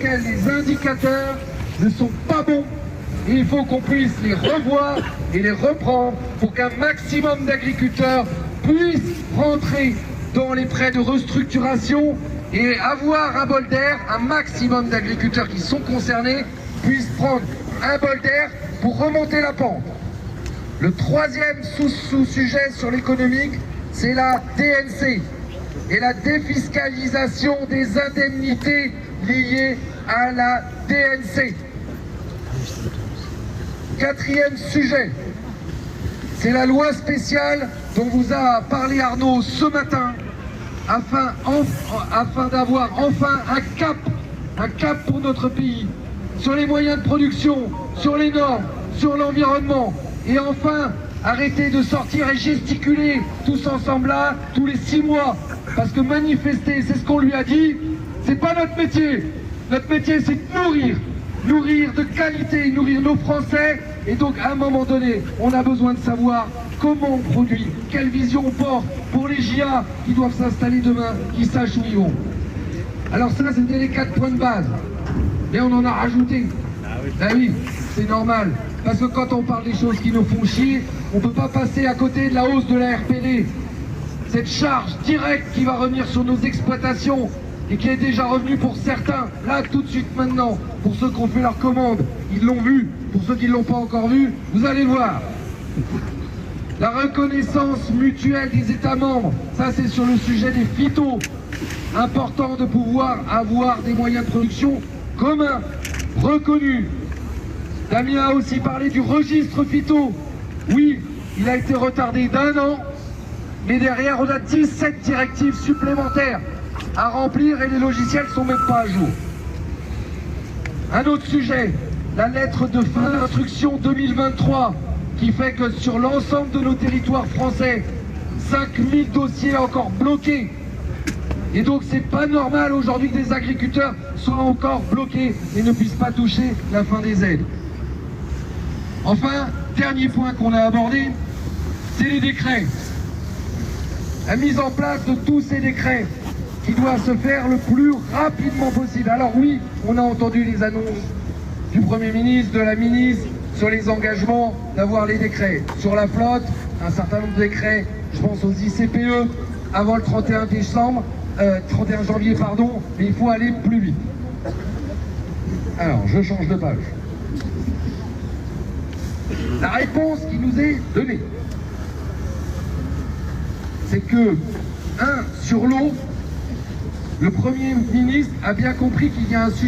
lesquels les indicateurs ne sont pas bons. Et il faut qu'on puisse les revoir et les reprendre pour qu'un maximum d'agriculteurs puissent rentrer dans les prêts de restructuration et avoir un bol d'air. Un maximum d'agriculteurs qui sont concernés puissent prendre un bol d'air pour remonter la pente. Le troisième sous-sujet sur l'économique, c'est la DNC et la défiscalisation des indemnités liées à la DNC. Quatrième sujet, c'est la loi spéciale dont vous a parlé Arnaud ce matin, afin d'avoir enfin un cap pour notre pays, sur les moyens de production, sur les normes, sur l'environnement, et enfin arrêter de sortir et gesticuler tous ensemble là, tous les 6 mois, parce que manifester, c'est ce qu'on lui a dit, c'est pas notre métier. Notre métier, c'est de nourrir de qualité, nourrir nos Français, et donc à un moment donné, on a besoin de savoir comment on produit, quelle vision on porte pour les JA qui doivent s'installer demain, qui sachent où ils vont. Alors ça, c'était les 4 points de base, et on en a rajouté. Ben oui, c'est normal, parce que quand on parle des choses qui nous font chier, on ne peut pas passer à côté de la hausse de la RPD. Cette charge directe qui va revenir sur nos exploitations, et qui est déjà revenu pour certains, là tout de suite maintenant, pour ceux qui ont fait leur commande, ils l'ont vu, pour ceux qui ne l'ont pas encore vu, vous allez le voir. La reconnaissance mutuelle des États membres, ça c'est sur le sujet des phytos. Important de pouvoir avoir des moyens de production communs, reconnus. Damien a aussi parlé du registre phyto. Oui, il a été retardé d'1 an, mais derrière on a 17 directives supplémentaires à remplir et les logiciels ne sont même pas à jour. Un autre sujet, la lettre de fin d'instruction 2023 qui fait que sur l'ensemble de nos territoires français, 5000 dossiers encore bloqués. Et donc c'est pas normal aujourd'hui que des agriculteurs soient encore bloqués et ne puissent pas toucher la fin des aides. Enfin, dernier point qu'on a abordé, c'est les décrets. La mise en place de tous ces décrets qui doit se faire le plus rapidement possible. Alors oui, on a entendu les annonces du Premier ministre, de la ministre, sur les engagements d'avoir les décrets. Sur la flotte, un certain nombre de décrets, je pense aux ICPE, avant le 31 janvier, mais il faut aller plus vite. Alors, je change de page. La réponse qui nous est donnée, c'est que, sur l'eau, le Premier ministre a bien compris qu'il y a un sujet